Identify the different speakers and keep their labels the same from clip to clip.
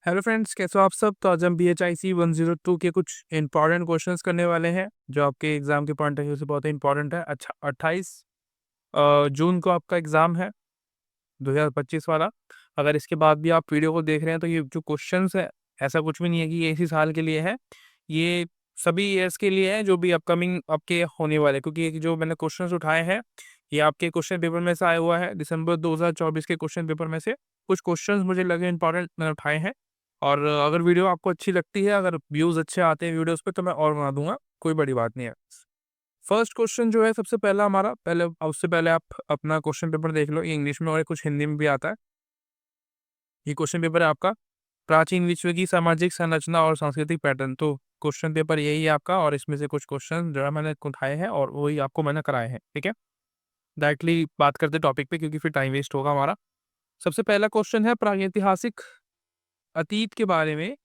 Speaker 1: Hello friends, कैसे हो आप सब। तो आज हम BHIC 102 के कुछ इंपॉर्टेंट क्वेश्चंस करने वाले हैं जो आपके एग्जाम के पॉइंट ऑफ व्यू से बहुत ही इंपॉर्टेंट है। अच्छा, 28 जून को आपका एग्जाम है, 2025 वाला। अगर इसके बाद भी आप वीडियो को देख रहे हैं तो ये जो क्वेश्चंस है, ऐसा कुछ भी नहीं है कि ये इसी साल के लिए है। ये सभी ईयर्स के लिए है जो भी अपकमिंग आपके होने वाले, क्योंकि ये जो मैंने क्वेश्चंस उठाए हैं ये आपके क्वेश्चन पेपर में से आया हुआ है। दिसंबर 2024 के क्वेश्चन पेपर में से कुछ क्वेश्चंस मुझे लगे इंपॉर्टेंट, मैंने उठाए हैं। और अगर वीडियो आपको अच्छी लगती है, अगर व्यूज़ अच्छे आते हैं वीडियोस पे, तो मैं और बना दूंगा, कोई बड़ी बात नहीं है। फर्स्ट क्वेश्चन जो है सबसे पहला हमारा, पहले उससे पहले आप अपना क्वेश्चन पेपर देख लो। ये इंग्लिश में और कुछ हिंदी में भी आता है। ये क्वेश्चन पेपर है आपका, प्राचीन विश्व की सामाजिक संरचना और सांस्कृतिक पैटर्न। तो क्वेश्चन पेपर यही है आपका, और इसमें से कुछ क्वेश्चन जो है मैंने उठाए हैं और वही आपको मैंने कराए हैं। ठीक है, डायरेक्टली बात करते टॉपिक पे, क्योंकि फिर टाइम वेस्ट होगा हमारा। सबसे पहला क्वेश्चन है, प्रागैतिहासिक अतीत के बारे में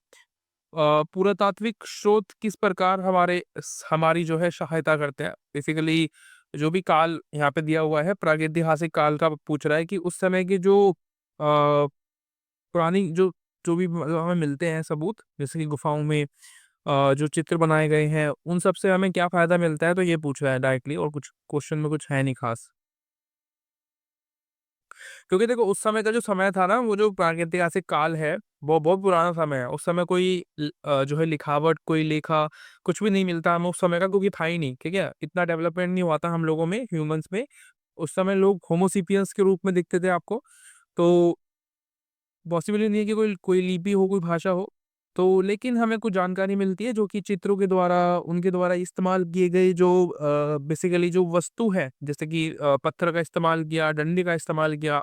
Speaker 1: पुरातात्विक स्रोत किस प्रकार हमारी जो है सहायता करते हैं। बेसिकली जो भी काल यहाँ पे दिया हुआ है, प्रागैतिहासिक काल का पूछ रहा है कि उस समय की जो पुरानी जो जो भी मतलब हमें मिलते हैं सबूत, जैसे कि गुफाओं में जो चित्र बनाए गए हैं, उन सब से हमें क्या फायदा मिलता है, तो ये पूछ रहा है डायरेक्टली। और कुछ क्वेश्चन में कुछ है नहीं खास, क्योंकि देखो उस समय का जो समय था ना, वो जो प्रागैतिहासिक काल है, वो बहुत पुराना समय है। उस समय कोई जो है लिखावट, कोई लेखा, कुछ भी नहीं मिलता हमें उस समय का, क्योंकि था ही नहीं। ठीक है, इतना डेवलपमेंट नहीं हुआ था हम लोगों में, ह्यूमंस में। उस समय लोग होमोसिपियंस के रूप में दिखते थे आपको। तो पॉसिबल नहीं है कि कोई कोई लिपि हो, कोई भाषा हो। तो लेकिन हमें कुछ जानकारी मिलती है जो कि चित्रों के द्वारा, उनके द्वारा इस्तेमाल किए गए जो बेसिकली जो वस्तु है, जैसे कि पत्थर का इस्तेमाल किया, डंडे का इस्तेमाल किया।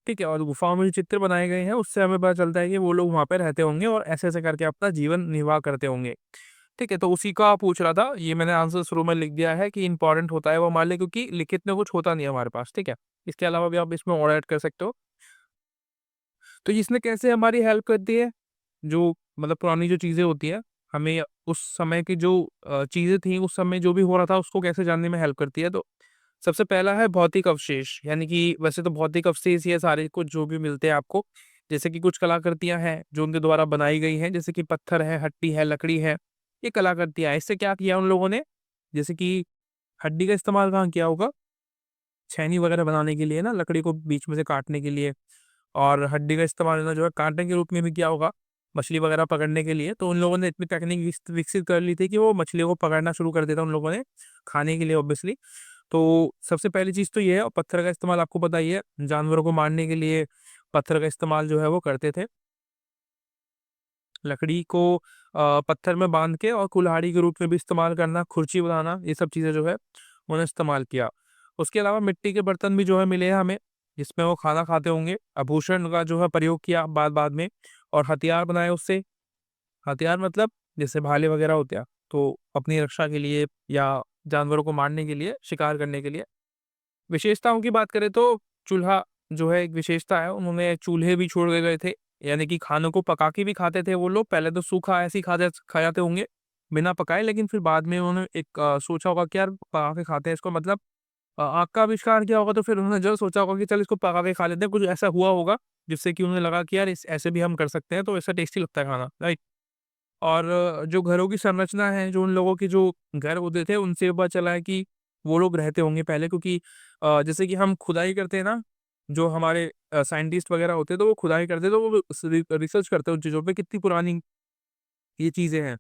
Speaker 1: ठीक है, और गुफाओं में जो चित्र बनाए गए हैं उससे हमें पता चलता है कि वो लोग वहाँ पे रहते होंगे और ऐसे-ऐसे करके अपना जीवन निर्वाह करते होंगे। ठीक है, तो उसी का पूछ रहा था। ये मैंने आंसर शुरू में लिख दिया है कि इम्पोर्टेंट होता है वो हमारे लिए, क्योंकि लिखित में कुछ होता नहीं है हमारे पास। ठीक है, इसके अलावा भी आप इसमें और ऐड कर सकते हो। तो इसने कैसे हमारी हेल्प करती है, जो मतलब पुरानी जो चीज़ें होती हैं, हमें उस समय की जो चीज़ें थी, उस समय जो भी हो रहा था उसको कैसे जानने में हेल्प करती है। तो सबसे पहला है भौतिक अवशेष, यानी कि वैसे तो भौतिक अवशेष ये सारे कुछ जो भी मिलते हैं आपको, जैसे कि कुछ कलाकृतियाँ हैं जो उनके द्वारा बनाई गई हैं, जैसे कि पत्थर है, हड्डी है, लकड़ी है, ये कलाकृतियाँ हैं। इससे क्या किया उन लोगों ने, जैसे कि हड्डी का इस्तेमाल कहाँ किया होगा, छेनी वगैरह बनाने के लिए ना, लकड़ी को बीच में से काटने के लिए। और हड्डी का इस्तेमाल ना जो है कांटे के रूप में भी किया होगा, मछली वगैरह पकड़ने के लिए। तो उन लोगों ने इतनी टेक्निक विकसित कर ली थी कि वो मछलियों को पकड़ना शुरू कर देता उन लोगों ने, खाने के लिए ऑब्वियसली। तो सबसे पहली चीज़ तो ये है। और पत्थर का इस्तेमाल आपको पता ही है, जानवरों को मारने के लिए पत्थर का इस्तेमाल जो है वो करते थे। लकड़ी को पत्थर में बांध के और कुल्हाड़ी के रूप में भी इस्तेमाल करना, खुर्ची बनाना, ये सब चीज़ें जो है उन्होंने इस्तेमाल किया। उसके अलावा मिट्टी के बर्तन भी जो है मिले हैं हमें, जिसमें वो खाना खाते होंगे। आभूषण का जो है प्रयोग किया बाद बाद में, और हथियार बनाए उससे। हथियार मतलब जैसे भाले वगैरह होते हैं, तो अपनी रक्षा के लिए या जानवरों को मारने के लिए, शिकार करने के लिए। विशेषताओं की बात करें तो चूल्हा जो है एक विशेषता है, उन्होंने चूल्हे भी छोड़ के गए थे, यानी कि खानों को पका के भी खाते थे वो लोग। पहले तो सूखा ऐसे ही खा जाते होंगे बिना पकाए, लेकिन फिर बाद में उन्होंने एक सोचा होगा कि यार पका के खाते हैं इसको, मतलब आग का आविष्कार किया होगा, तो फिर उन्होंने जो सोचा होगा कि चल इसको पका के खा लेते हैं, कुछ ऐसा हुआ होगा जिससे कि उन्हें लगा कि यार इस ऐसे भी हम कर सकते हैं, तो ऐसा टेस्टी लगता है खाना, राइट। और जो घरों की संरचना है, जो उन लोगों के जो घर होते थे, उनसे पता चला है कि वो लोग रहते होंगे पहले, क्योंकि जैसे कि हम खुदाई करते हैं ना, जो हमारे साइंटिस्ट वगैरह होते हैं, तो वो खुदाई करते हैं, तो वो रिसर्च करते हैं उन चीज़ों पे, कितनी पुरानी ये चीज़ें हैं।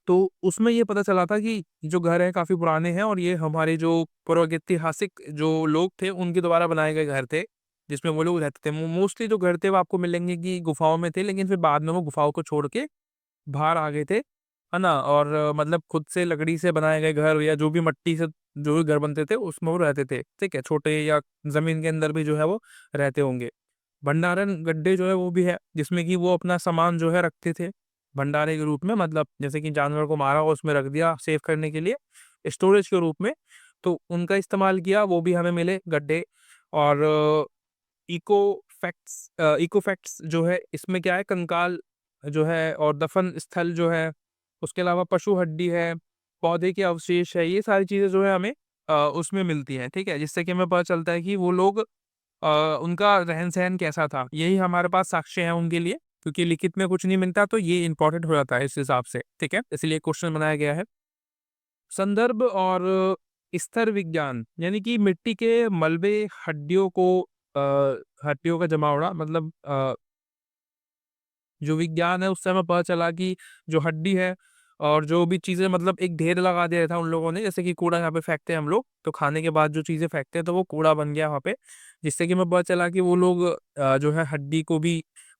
Speaker 1: तो उसमें ये पता चला था कि जो घर हैं काफ़ी पुराने हैं, और ये हमारे जो प्रागैतिहासिक जो लोग थे उनके द्वारा बनाए गए घर थे, जिसमें वो लोग रहते थे। मोस्टली जो घर थे वो आपको मिलेंगे कि गुफाओं में थे, लेकिन फिर बाद में वो गुफाओं को छोड़ के बाहर आ गए थे, है ना? और मतलब खुद से लकड़ी से बनाए गए घर, या जो भी मिट्टी से जो भी घर बनते थे उसमें वो रहते थे, ठीक है? छोटे या ज़मीन के अंदर भी जो है वो रहते होंगे। भंडारण गड्ढे जो है वो भी है, जिसमें कि वो अपना सामान जो है रखते थे, भंडारे के रूप में, मतलब जैसे कि जानवर को मारा हो उसमें रख दिया सेव करने के लिए, स्टोरेज के रूप में। तो उनका इस्तेमाल किया, वो भी हमें मिले गड्ढे। और इको इको फैक्ट्स जो है इसमें क्या है, कंकाल जो है और दफन स्थल जो है, उसके अलावा पशु हड्डी है, पौधे के अवशेष है, ये सारी चीज़ें जो है हमें उसमें मिलती हैं, ठीक है? जिससे कि हमें पता चलता है कि वो लोग उनका रहन-सहन कैसा था। यही हमारे पास साक्ष्य हैं उनके लिए, क्योंकि लिखित में कुछ नहीं मिलता, तो ये इंपॉर्टेंट हो जाता है इस हिसाब से, ठीक है, इसलिए क्वेश्चन बनाया गया है। संदर्भ और स्तर विज्ञान, यानी कि मिट्टी के मलबे, हड्डियों को हड्डियों का जमावड़ा, मतलब जो विज्ञान है उससे हमें पता चला कि जो हड्डी है और जो भी चीज़ें, मतलब एक ढेर लगा दिया था उन लोगों ने, जैसे कि कूड़ा यहाँ पे फेंकते हैं हम लोग, तो खाने के बाद जो चीज़ें फेंकते हैं तो वो कूड़ा बन गया वहाँ पे, जिससे कि हमें पता चला कि वो लोग जो है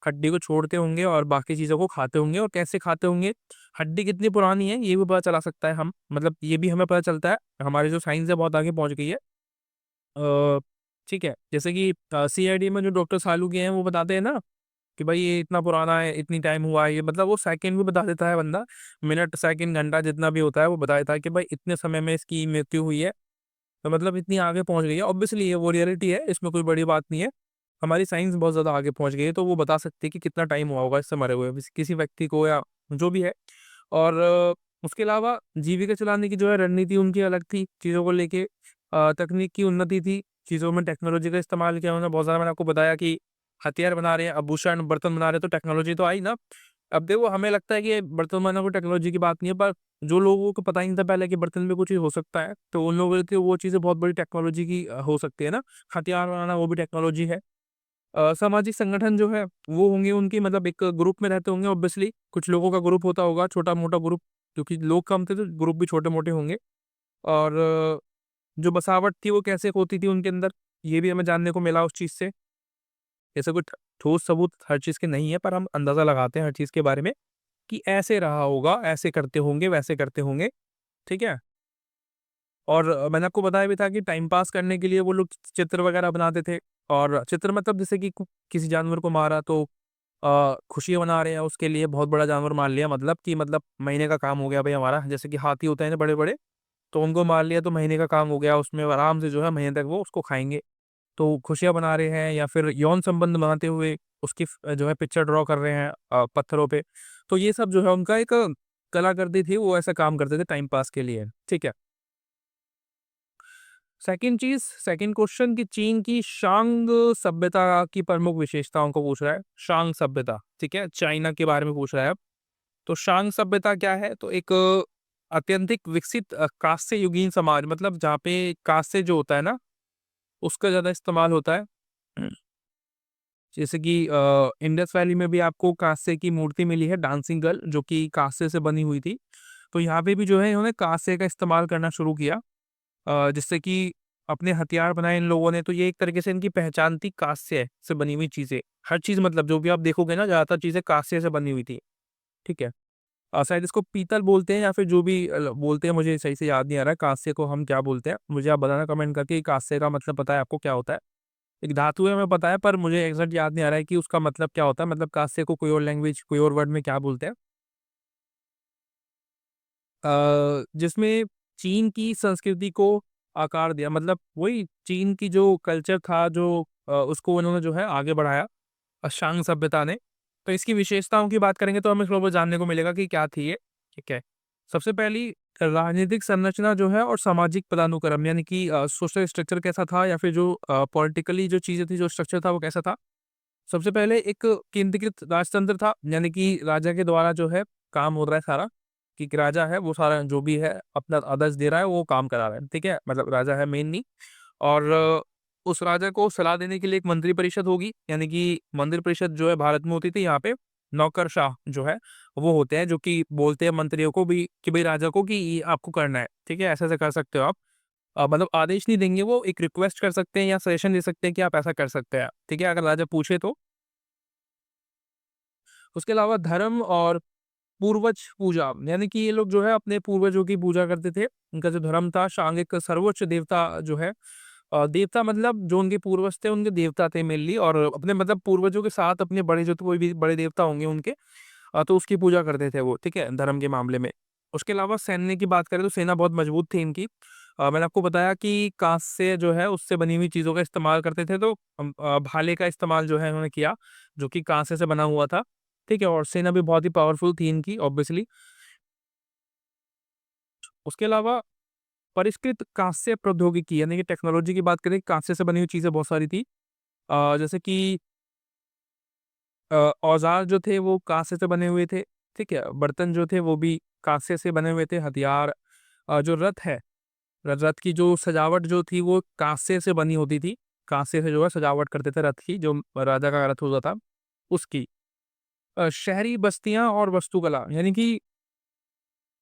Speaker 1: हड्डी को छोड़ते होंगे और बाकी चीज़ों को खाते होंगे, और कैसे खाते होंगे, हड्डी कितनी पुरानी है ये भी पता चला सकता है हम, मतलब ये भी हमें पता चलता है, हमारी जो साइंस है बहुत आगे पहुँच गई है। अ, ठीक है, जैसे कि सीआईडी में जो डॉक्टर सालू के हैं वो बताते हैं ना कि भाई ये इतना पुराना है, इतनी टाइम हुआ है, ये मतलब वो सेकंड भी बता देता है बंदा, मिनट, सेकंड, घंटा जितना भी होता है वो बता देता है कि भाई इतने समय में इसकी मृत्यु हुई है, तो मतलब इतनी आगे पहुँच गई है। ऑब्वियसली ये वो रियलिटी है, इसमें कोई बड़ी बात नहीं है। हमारी साइंस बहुत ज़्यादा आगे पहुँच गई है, तो वो बता सकती है कि कितना टाइम हुआ होगा इससे मरे हुए किसी व्यक्ति को या जो भी है। और उसके अलावा जीविका चलाने की जो है रणनीति उनकी अलग थी, चीज़ों को लेके तकनीक की उन्नति थी, चीज़ों में टेक्नोलॉजी का इस्तेमाल किया उन्होंने बहुत ज़्यादा। मैंने आपको बताया कि हथियार बना रहे हैं, आभूषण, बर्तन बना रहे हैं, तो टेक्नोलॉजी तो आई ना। अब देखो हमें लगता है कि ये बर्तन बनाना कोई टेक्नोलॉजी की बात नहीं है, पर जो लोगों को पता ही नहीं था पहले कि बर्तन में कुछ चीज़ हो सकता है, तो उन लोगों के लिए वो चीज़ें बहुत बड़ी टेक्नोलॉजी की हो सकती है ना। हथियार बनाना वो भी टेक्नोलॉजी है। सामाजिक संगठन जो है वो होंगे उनकी, मतलब एक ग्रुप में रहते होंगे ऑब्वियसली, कुछ लोगों का ग्रुप होता होगा, छोटा-मोटा ग्रुप, क्योंकि लोग कम थे तो ग्रुप भी छोटे-मोटे होंगे। और जो बसावट थी वो कैसे होती थी उनके अंदर, ये भी हमें जानने को मिला उस चीज़ से। ऐसा कोई ठोस सबूत हर चीज़ के नहीं है, पर हम अंदाज़ा लगाते हैं हर चीज़ के बारे में कि ऐसे रहा होगा, ऐसे करते होंगे, वैसे करते होंगे, ठीक है? और मैंने आपको बताया भी था कि टाइम पास करने के लिए वो लोग चित्र वगैरह बनाते थे, और चित्र मतलब जैसे कि किसी जानवर को मारा तो खुशियाँ मना रहे हैं उसके लिए, बहुत बड़ा जानवर मार लिया, मतलब कि मतलब महीने का काम हो गया भाई हमारा, जैसे कि हाथी होते हैं ना बड़े-बड़े, तो उनको मार लिया तो महीने का काम हो गया, उसमें आराम से जो है महीने तक वो उसको खाएँगे। तो खुशियाँ मना रहे हैं या फिर यौन संबंध बनाते हुए उसकी जो है पिक्चर ड्रॉ कर रहे हैं पत्थरों पे। तो ये सब जो है उनका एक कलाकृति थी, वो ऐसा काम करते थे टाइम पास के लिए, ठीक है। सेकंड क्वेश्चन कि चीन की शांग सभ्यता की प्रमुख विशेषताओं को पूछ रहा है। शांग सभ्यता, ठीक है? चाइना के बारे में पूछ रहा है अब। तो शांग सभ्यता क्या है? तो एक अत्यंतिक विकसित कांस्य युगीन समाज, मतलब जहाँ पे कांस्य जो होता है ना, उसका ज़्यादा इस्तेमाल होता है। जैसे कि इंडस वैली में भी आपको कांस्य की मूर्ति मिली है, डांसिंग गर्ल, जो कि कांस्य से बनी हुई थी। तो यहाँ पे भी जो है इन्होंने कांस्य का इस्तेमाल करना शुरू किया, जिससे कि अपने हथियार बनाए इन लोगों ने, तो ये एक तरीके से इनकी पहचान थी, कांस्य से बनी हुई चीज़ें। हर चीज़, मतलब जो भी आप देखोगे ना, ज़्यादातर चीज़ें कांस्य से बनी हुई थी, ठीक है? शायद इसको पीतल बोलते हैं या फिर जो भी बोलते हैं, मुझे सही से याद नहीं आ रहा है कांस्य को हम क्या बोलते हैं। मुझे आप बताना कमेंट करके कि कांस्य का मतलब पता है आपको क्या होता है? एक धातु है हमें पता है, पर मुझे एग्ज़ैक्ट याद नहीं आ रहा है कि उसका मतलब क्या होता है? मतलब कांस्य को कोई और लैंग्वेज, कोई और वर्ड में क्या बोलते हैं? जिसमें चीन की संस्कृति को आकार दिया, मतलब वही चीन की जो कल्चर था, जो उसको उन्होंने जो है आगे बढ़ाया अशांग सभ्यता ने। तो इसकी विशेषताओं की बात करेंगे तो हमें थोड़ा बहुत जानने को मिलेगा कि क्या थी ये, ठीक है। सबसे पहली, राजनीतिक संरचना जो है और सामाजिक पदानुक्रम, यानी कि सोशल स्ट्रक्चर कैसा था, या फिर जो पॉलिटिकली जो चीज़ें थी, जो स्ट्रक्चर था वो कैसा था। सबसे पहले एक केंद्रीकृत राजतंत्र था, यानी कि राजा के द्वारा जो है काम हो रहा है सारा, कि राजा है वो सारा जो भी है अपना आदेश दे रहा है, वो काम करा रहा है, ठीक है? मतलब राजा है मेन नहीं। और उस राजा को सलाह देने के लिए एक मंत्रि परिषद होगी, यानी कि मंत्रि परिषद जो है भारत में होती थी, यहाँ पे नौकरशाह जो है वो होते हैं, जो कि बोलते हैं मंत्रियों को भी कि भाई राजा को कि ये आपको करना है, ठीक है? ऐसा-ऐसा कर सकते हो आप। मतलब आदेश नहीं देंगे, वो एक रिक्वेस्ट कर सकते हैं या सजेशन दे सकते हैं कि आप ऐसा कर सकते हैं, ठीक है? अगर राजा पूछे तो। उसके अलावा धर्म और पूर्वज पूजा, यानी कि ये लोग जो है अपने पूर्वजों की पूजा करते थे। उनका जो धर्म था, शांग एक सर्वोच्च देवता जो है, देवता मतलब जो उनके पूर्वज थे उनके देवता थे मेनली, और अपने मतलब पूर्वजों के साथ अपने बड़े जो कोई भी बड़े देवता होंगे उनके, तो उसकी पूजा करते थे वो, ठीक है? धर्म के मामले में। उसके अलावा सैन्य की बात करें तो सेना बहुत मजबूत थी इनकी। मैंने आपको बताया कि काँस्य जो है उससे बनी हुई चीज़ों का इस्तेमाल करते थे, तो भाले का इस्तेमाल जो है इन्होंने किया, जो कि काँस्य से बना हुआ था, ठीक है? और सेना भी बहुत ही पावरफुल थी इनकी ऑब्वियसली। उसके अलावा परिष्कृत कांस्य प्रौद्योगिकी, यानी कि टेक्नोलॉजी की बात करें, कांस्य से बनी हुई चीज़ें बहुत सारी थी। जैसे कि औजार जो थे वो कांसे से बने हुए थे, ठीक है? बर्तन जो थे वो भी कांसे से बने हुए थे, हथियार जो रथ है, रथ की जो सजावट जो थी वो कांसे से बनी होती थी। कांसे से जो है सजावट करते थे रथ की, जो राजा का रथ होता था, उसकी। शहरी बस्तियाँ और वास्तुकला, यानी कि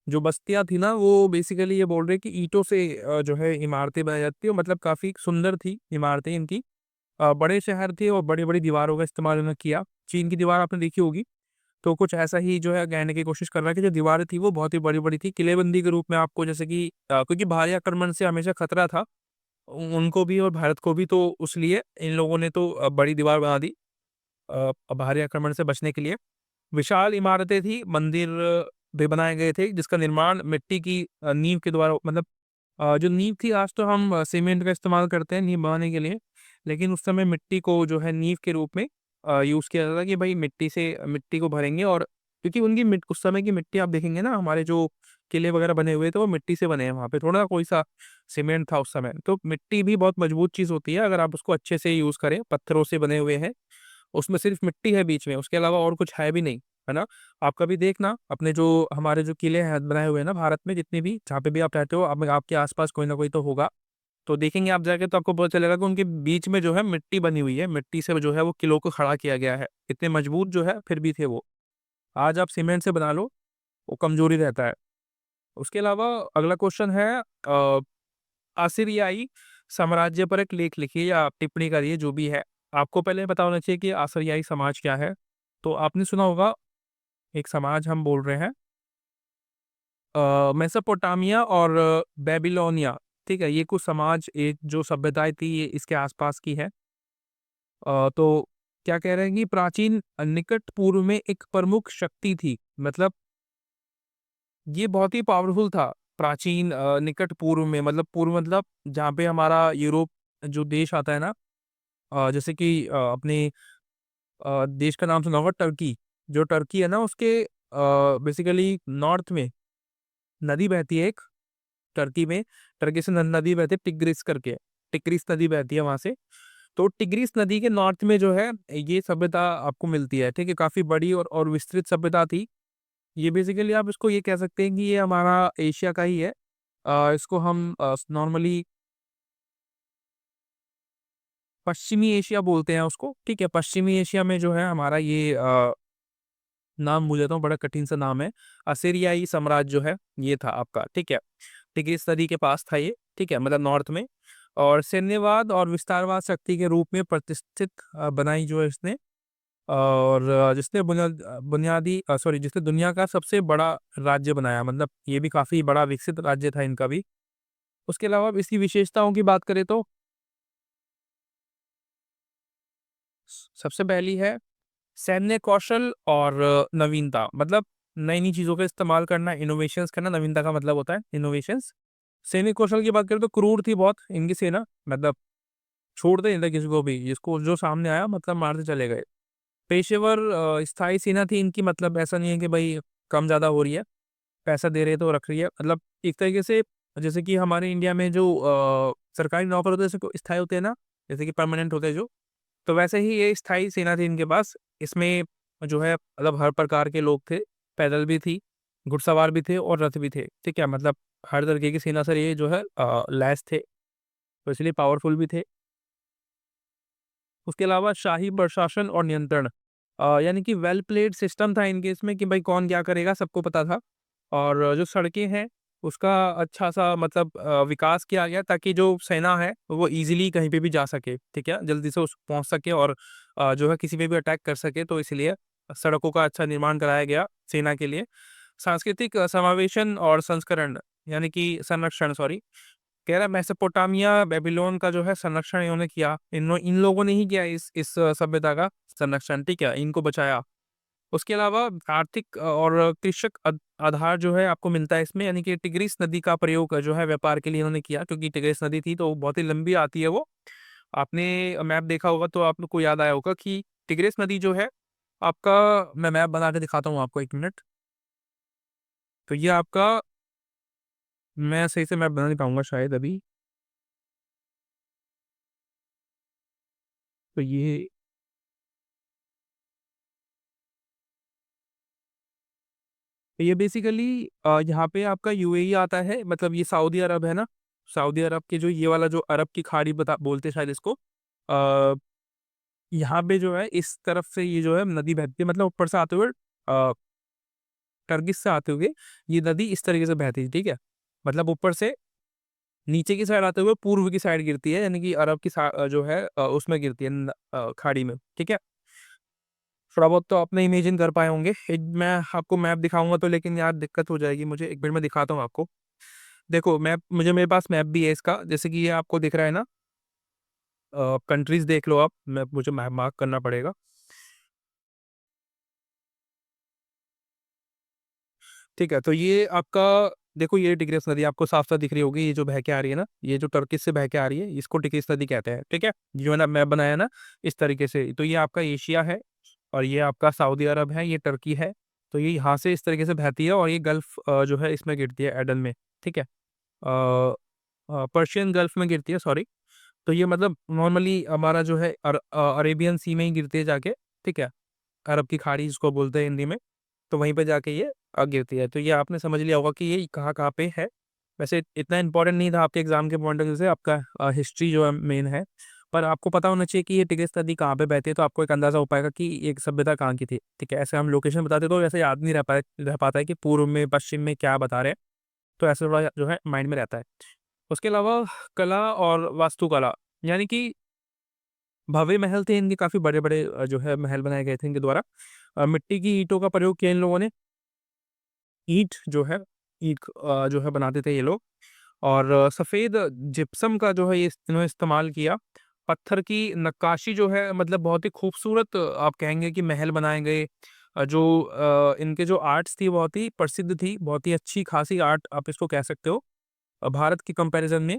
Speaker 1: जो बस्तियाँ थी ना, वो बेसिकली ये बोल रहे हैं कि ईंटों से जो है इमारतें बनाई जाती हैं, मतलब काफ़ी सुंदर थी इमारतें इनकी। बड़े शहर थे और बड़ी-बड़ी दीवारों का इस्तेमाल उन्होंने किया। चीन की दीवार आपने देखी होगी, तो कुछ ऐसा ही जो है कहने की कोशिश कर रहा है कि जो दीवारें थी वो बहुत ही बड़ी-बड़ी थी, किलेबंदी के रूप में आपको, जैसे कि क्योंकि बाहरी आक्रमण से हमेशा खतरा था, उनको भी और भारत को भी, तो उसलिए इन लोगों ने तो बड़ी दीवार बना दी बाहरी आक्रमण से बचने के लिए। विशाल इमारतें थी, मंदिर भी बनाए गए थे, जिसका निर्माण मिट्टी की नींव के द्वारा, मतलब जो नींव थी, आज तो हम सीमेंट का इस्तेमाल करते हैं नींव बनाने के लिए, लेकिन उस समय मिट्टी को जो है नींव के रूप में यूज़ किया जाता था कि भाई मिट्टी से मिट्टी को भरेंगे। और क्योंकि उनकी मिट उस समय की मिट्टी आप देखेंगे ना, हमारे जो किले वगैरह बने हुए थे वो मिट्टी से बने हैं, वहाँ पे थोड़ा कोई सा सीमेंट था उस समय। तो मिट्टी भी बहुत मजबूत चीज़ होती है अगर आप उसको अच्छे से यूज़ करें, पत्थरों से बने हुए हैं, उसमें सिर्फ मिट्टी है बीच में, उसके अलावा और कुछ है भी नहीं, है ना? आप कभी देखना अपने जो हमारे जो किले हैं बनाए हुए हैं ना भारत में, जितने भी, जहाँ पे भी आप रहते हो, अब आपके आस-पास कोई ना कोई तो होगा। तो देखेंगे आप जाके तो आपको पता चलेगा कि उनके बीच में जो है मिट्टी बनी हुई है, मिट्टी से जो है वो किलों को खड़ा किया गया है। इतने मजबूत जो है फिर भी थे वो। आज आप सीमेंट से बना लो, वो कमज़ोरी रहता है। उसके अलावा अगला क्वेश्चन है, असीरियाई साम्राज्य पर एक लेख लिखिए या टिप्पणी करिए, जो भी है। आपको पहले पता होना चाहिए कि असीरियाई समाज क्या है। तो आपने सुना होगा, एक समाज हम बोल रहे हैं मेसोपोटामिया और बेबीलोनिया, ठीक है? ये कुछ समाज, एक जो सभ्यताएँ थी ये इसके आस-पास की है। तो क्या कह रहे हैं कि प्राचीन निकट पूर्व में एक प्रमुख शक्ति थी। मतलब ये बहुत ही पावरफुल था। प्राचीन निकट पूर्व में, मतलब पूर्व मतलब जहाँ पे हमारा यूरोप जो देश आता है ना, जैसे कि अपने देश का नाम सुना होगा टर्की। जो टर्की है ना, उसके बेसिकली नॉर्थ में नदी बहती है एक, टर्की में, टर्की से न नदी बहती है टिग्रिस करके, टिग्रिस नदी बहती है वहाँ से। तो टिग्रिस नदी के नॉर्थ में जो है ये सभ्यता आपको मिलती है, ठीक है? काफ़ी बड़ी और विस्तृत सभ्यता थी। ये बेसिकली आप इसको ये कह सकते हैं कि ये हमारा एशिया का ही है। इसको हम नॉर्मली पश्चिमी एशिया बोलते हैं उसको, ठीक है? पश्चिमी एशिया में जो है हमारा ये नाम भूल जाता हूँ, बड़ा कठिन सा नाम है। असीरियाई साम्राज्य जो है, ये था आपका, ठीक है? टिग्रिस नदी के पास था ये, ठीक है? मतलब नॉर्थ में। और सैन्यवाद और विस्तारवाद शक्ति के रूप में प्रतिष्ठित बनाई जो है इसने। और जिसने जिसने दुनिया का सबसे बड़ा राज्य बनाया, मतलब ये भी काफ़ी बड़ा विकसित राज्य था इनका भी। उसके अलावा अब इसकी विशेषताओं की बात करें तो सबसे पहली है सैन्य कौशल और नवीनता, मतलब नई-नई चीज़ों का इस्तेमाल करना, इनोवेशंस करना, नवीनता का मतलब होता है इनोवेशंस। सैनिक कौशल की बात करें तो क्रूर थी बहुत इनकी सेना, मतलब छोड़ते नहीं था किसी को भी, जिसको जो सामने आया मतलब मारते चले गए। पेशेवर स्थायी सेना थी इनकी, मतलब ऐसा नहीं है कि भाई कम ज़्यादा हो रही है, पैसा दे रहे हैं तो रख रही है। मतलब एक तरीके से जैसे कि हमारे इंडिया में जो सरकारी नौकर होते हैं जैसे स्थायी होते हैं ना, जैसे कि परमानेंट होते हैं जो, तो वैसे ही ये स्थायी सेना थी इनके पास। इसमें जो है मतलब हर प्रकार के लोग थे, पैदल भी थी, घुड़सवार भी थे और रथ भी थे, ठीक है? मतलब हर तरीके की सेना से ये जो है लैस थे, तो इसलिए पावरफुल भी थे। उसके अलावा शाही प्रशासन और नियंत्रण, यानी कि वेल प्लेड सिस्टम था इनके इसमें कि भाई कौन क्या करेगा सबको पता था। और जो सड़कें हैं उसका अच्छा-सा मतलब विकास किया गया ताकि जो सेना है वो ईज़िली कहीं पे भी जा सके, ठीक है? जल्दी से उस पहुँच सके और जो है किसी पे भी अटैक कर सके, तो इसलिए सड़कों का अच्छा निर्माण कराया गया सेना के लिए। सांस्कृतिक समावेशन और संस्करण, यानी कि संरक्षण, सॉरी, कह रहा है मेसोपोटामिया, बेबीलोन का जो है संरक्षण इन्होंने किया। इन लोगों ने ही किया इस सभ्यता का संरक्षण, ठीक है? इनको बचाया। उसके अलावा आर्थिक और कृषक आधार जो है आपको मिलता है इसमें, यानी कि टिग्रिस नदी का प्रयोग जो है व्यापार के लिए इन्होंने किया, क्योंकि टिग्रिस नदी थी तो बहुत ही लंबी आती है वो। आपने मैप देखा होगा तो आप लोग को याद आया होगा कि टिग्रिस नदी जो है आपका, मैं मैप बना के दिखाता हूँ आपको 1 मिनट। तो ये आपका, मैं सही से मैप बना नहीं पाऊँगा शायद अभी। तो ये ये बेसिकली यहाँ पे आपका यूएई आता है, मतलब ये सऊदी अरब है ना, सऊदी अरब के जो ये वाला जो अरब की खाड़ी बता बोलते हैं शायद इसको। यहाँ पे जो है इस तरफ से ये जो है नदी बहती है, मतलब ऊपर से आते हुए अ, टर्किश से आते हुए ये नदी इस तरीके से बहती है, ठीक है? मतलब ऊपर से नीचे की साइड आते हुए पूर्व की साइड गिरती है, यानी कि अरब की जो है उसमें गिरती है खाड़ी में, ठीक है? थोड़ा बहुत तो आपने इमेजिन कर पाए होंगे। एक मैं आपको मैप दिखाऊँगा तो लेकिन यार दिक्कत हो जाएगी मुझे, एक मिनट में दिखाता हूँ आपको। देखो मैप मेरे पास मैप भी है इसका, जैसे कि ये आपको दिख रहा है ना, कंट्रीज़ देख लो आप, मुझे मैप मार्क करना पड़ेगा। ठीक है, तो ये आपका देखो ये टिग्रिस नदी आपको साफ-साफ दिख रही होगी, ये जो बह के आ रही है ना, ये जो टर्किश से बह के आ रही है, इसको टिग्रिस नदी कहते हैं, ठीक है? जो मैंने मैप बनाया ना, इस तरीके से, तो ये आपका एशिया है और ये आपका सऊदी अरब है, ये टर्की है। तो ये यहाँ से इस तरीके से बहती है और ये गल्फ़ जो है इसमें गिरती है एडन में, ठीक है? पर्शियन गल्फ़ में गिरती है, सॉरी। तो ये मतलब नॉर्मली हमारा जो है अरेबियन सी में ही गिरती है जाके, ठीक है? अरब की खाड़ी जिसको बोलते हैं हिंदी में। तो वहीं पे जाके ये गिरती है। तो ये आपने समझ लिया होगा कि ये कहाँ-कहाँ पे है। वैसे इतना इम्पोर्टेंट नहीं था आपके एग्ज़ाम के पॉइंट ऑफ व्यू से, आपका हिस्ट्री जो है मेन है। पर आपको पता होना चाहिए कि ये टिग्रिस नदी कहाँ पे बहती है, तो आपको एक अंदाज़ा हो पाएगा कि एक सभ्यता कहाँ की थी। ठीक है? ऐसे हम लोकेशन बताते तो वैसे याद नहीं रह पाता है कि पूर्व में, पश्चिम में क्या बता रहे हैं। तो ऐसे थोड़ा जो है माइंड में रहता है। उसके अलावा कला और वास्तुकला, यानी कि भव्य महल थे इनके, काफ़ी बड़े-बड़े जो है महल बनाए गए थे इनके द्वारा। मिट्टी की ईंटों का प्रयोग किया इन लोगों ने। ईंट जो है ईंट जो है बनाते थे ये लोग, और सफ़ेद जिप्सम का जो है ये इन्होंने इस्तेमाल किया। पत्थर की नक्काशी जो है मतलब बहुत ही खूबसूरत आप कहेंगे कि महल बनाए गए। जो इनके जो आर्ट्स थी बहुत ही प्रसिद्ध थी, बहुत ही अच्छी खासी आर्ट आप इसको कह सकते हो। भारत की कंपैरिज़न में,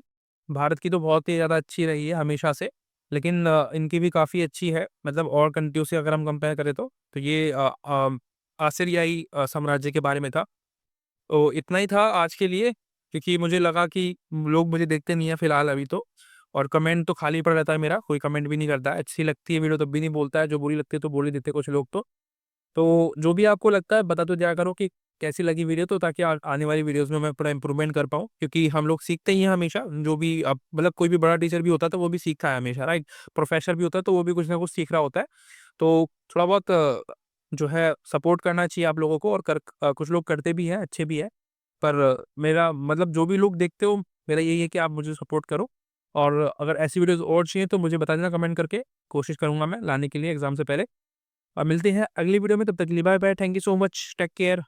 Speaker 1: भारत की तो बहुत ही ज़्यादा अच्छी रही है हमेशा से, लेकिन इनकी भी काफ़ी अच्छी है, मतलब और कंट्रियों से अगर हम कंपेयर करें तो। तो ये आसिरियाई साम्राज्य के बारे में था। तो इतना ही था आज के लिए, क्योंकि मुझे लगा कि लोग मुझे देखते नहीं है फिलहाल अभी तो, और कमेंट तो खाली पड़ा रहता है मेरा, कोई कमेंट भी नहीं करता है। अच्छी लगती है वीडियो तब भी नहीं बोलता है, जो बुरी लगती है तो बोल ही देते हैं कुछ लोग तो। तो जो भी आपको लगता है बता तो दिया करो कि कैसी लगी वीडियो, तो ताकि आने वाली वीडियोज़ में मैं थोड़ा इम्प्रूवमेंट कर पाऊँ, क्योंकि हम लोग सीखते ही हैं हमेशा, जो भी अब मतलब कोई भी बड़ा टीचर भी होता है तो वो भी सीखता है हमेशा, राइट? प्रोफ़ेसर भी होता है तो वो भी कुछ ना कुछ सीख रहा होता है। तो थोड़ा बहुत जो है सपोर्ट करना चाहिए आप लोगों को, और कुछ लोग करते भी हैं, अच्छे भी हैं। पर मेरा मतलब जो भी लोग देखते हो, मेरा यही है कि आप मुझे सपोर्ट करो, और अगर ऐसी वीडियोज़ और चाहिए तो मुझे बता देना कमेंट करके, कोशिश करूँगा मैं लाने के लिए एग्ज़ाम से पहले। मिलते हैं अगली वीडियो में, तब तक के लिए bye bye, thank you so much, take care.